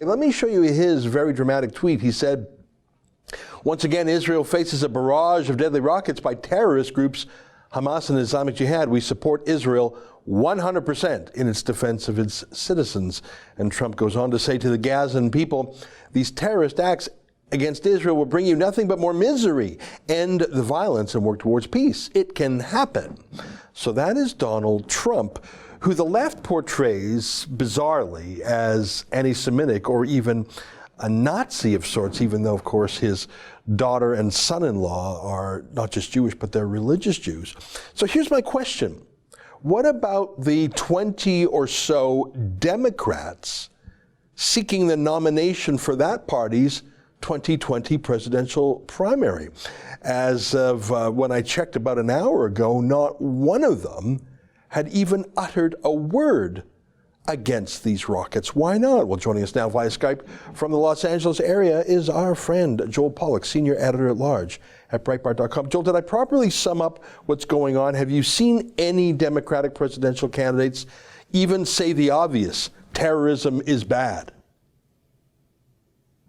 Let me show you his very dramatic tweet. He said, once again, Israel faces a barrage of deadly rockets by terrorist groups, Hamas and Islamic Jihad. We support Israel 100% in its defense of its citizens. And Trump goes on to say to the Gazan people, these terrorist acts against Israel will bring you nothing but more misery. End the violence and work towards peace. It can happen. So that is Donald Trump, who the left portrays bizarrely as anti-Semitic or even a Nazi of sorts, even though, of course, his daughter and son-in-law are not just Jewish, but they're religious Jews. So here's my question. What about the 20 or so Democrats seeking the nomination for that party's 2020 presidential primary? As of when I checked about an hour ago, not one of them had even uttered a word against these rockets. Why not? Well, joining us now via Skype from the Los Angeles area is our friend Joel Pollak, Senior Editor-at-Large at Breitbart.com. Joel, did I properly sum up what's going on? Have you seen any Democratic presidential candidates even say the obvious, terrorism is bad?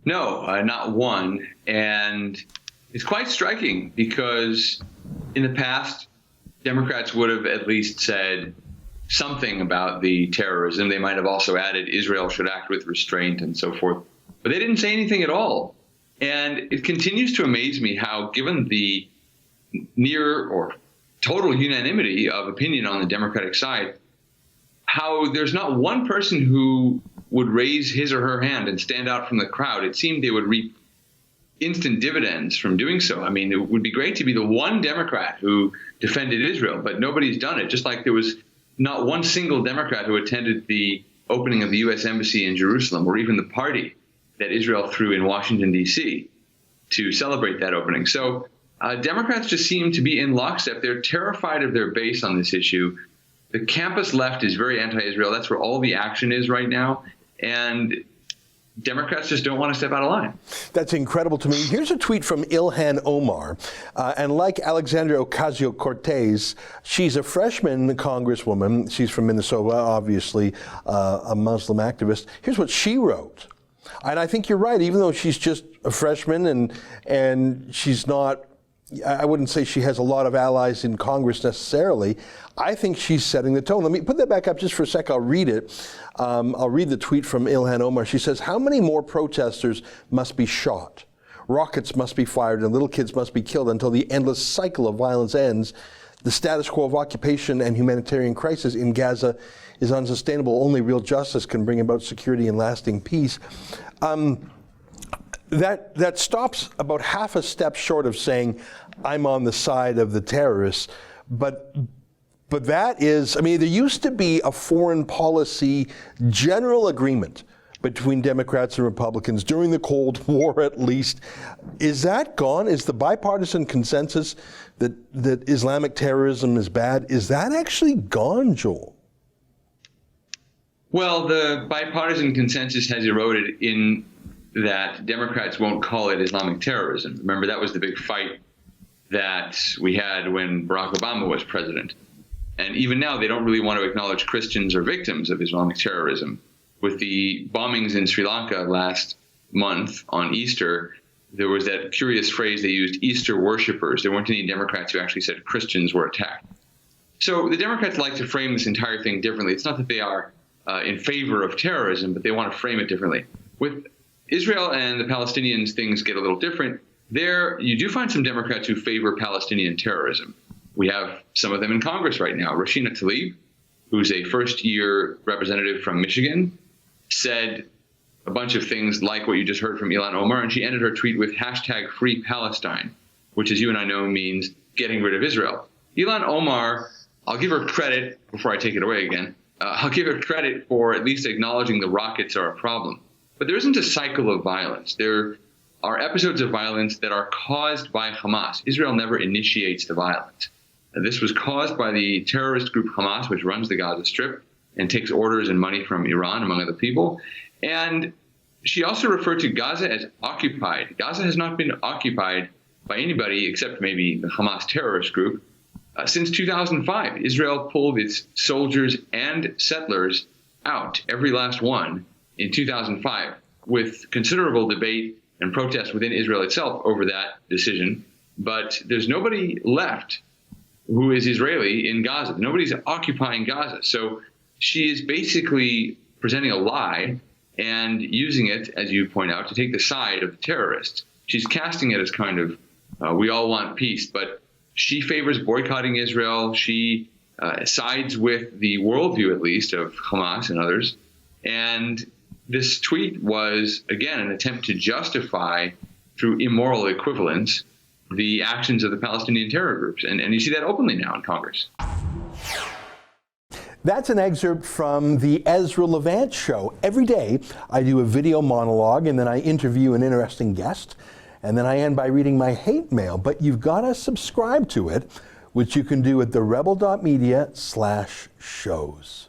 No, not one. And it's quite striking because in the past, Democrats would have at least said something about the terrorism. They might have also added Israel should act with restraint and so forth. But they didn't say anything at all. And it continues to amaze me how, given the near or total unanimity of opinion on the Democratic side, how there's not one person who would raise his or her hand and stand out from the crowd. It seemed they would reap instant dividends from doing so. I mean, it would be great to be the one Democrat who defended Israel, but nobody's done it. Just like there was not one single Democrat who attended the opening of the U.S. Embassy in Jerusalem, or even the party that Israel threw in Washington, D.C. to celebrate that opening. So Democrats just seem to be in lockstep. They're terrified of their base on this issue. The campus left is very anti-Israel. That's where all the action is right now. And Democrats just don't want to step out of line. That's incredible to me. Here's a tweet from Ilhan Omar. And like Alexandria Ocasio-Cortez, she's a freshman congresswoman. She's from Minnesota, obviously a Muslim activist. Here's what she wrote. And I think you're right, even though she's just a freshman and she's not, I wouldn't say she has a lot of allies in Congress necessarily. I think she's setting the tone. Let me put that back up just for a sec. I'll read it. I'll read the tweet from Ilhan Omar. She says, how many more protesters must be shot? Rockets must be fired and little kids must be killed until the endless cycle of violence ends. The status quo of occupation and humanitarian crisis in Gaza is unsustainable. Only real justice can bring about security and lasting peace. That stops about half a step short of saying, I'm on the side of the terrorists. But that is, I mean, there used to be a foreign policy general agreement between Democrats and Republicans during the Cold War, at least. Is that gone? Is the bipartisan consensus that Islamic terrorism is bad, is that actually gone, Joel? Well, the bipartisan consensus has eroded in that Democrats won't call it Islamic terrorism. Remember, that was the big fight that we had when Barack Obama was president. And even now, they don't really want to acknowledge Christians or victims of Islamic terrorism. With the bombings in Sri Lanka last month on Easter, there was that curious phrase they used, Easter worshippers. There weren't any Democrats who actually said Christians were attacked. So the Democrats like to frame this entire thing differently. It's not that they are in favor of terrorism, but they want to frame it differently. With Israel and the Palestinians, things get a little different. There, you do find some Democrats who favor Palestinian terrorism. We have some of them in Congress right now. Rashida Tlaib, who's a first-year representative from Michigan, said a bunch of things like what you just heard from Ilhan Omar, and she ended her tweet with #FreePalestine, which, as you and I know, means getting rid of Israel. Ilhan Omar, I'll give her credit, before I take it away again, I'll give her credit for at least acknowledging the rockets are a problem. But there isn't a cycle of violence. There are episodes of violence that are caused by Hamas. Israel never initiates the violence. This was caused by the terrorist group Hamas, which runs the Gaza Strip and takes orders and money from Iran, among other people. And she also referred to Gaza as occupied. Gaza has not been occupied by anybody except maybe the Hamas terrorist group since 2005. Israel pulled its soldiers and settlers out, every last one, in 2005. with considerable debate and protest within Israel itself over that decision. But there's nobody left who is Israeli in Gaza. Nobody's occupying Gaza. So she is basically presenting a lie and using it, as you point out, to take the side of the terrorists. She's casting it as kind of, we all want peace, but she favors boycotting Israel. She sides with the worldview, at least, of Hamas and others. And this tweet was, again, an attempt to justify, through immoral equivalence, the actions of the Palestinian terror groups. And you see that openly now in Congress. That's an excerpt from the Ezra Levant show. Every day I do a video monologue and then I interview an interesting guest. And then I end by reading my hate mail. But you've got to subscribe to it, which you can do at therebel.media/shows.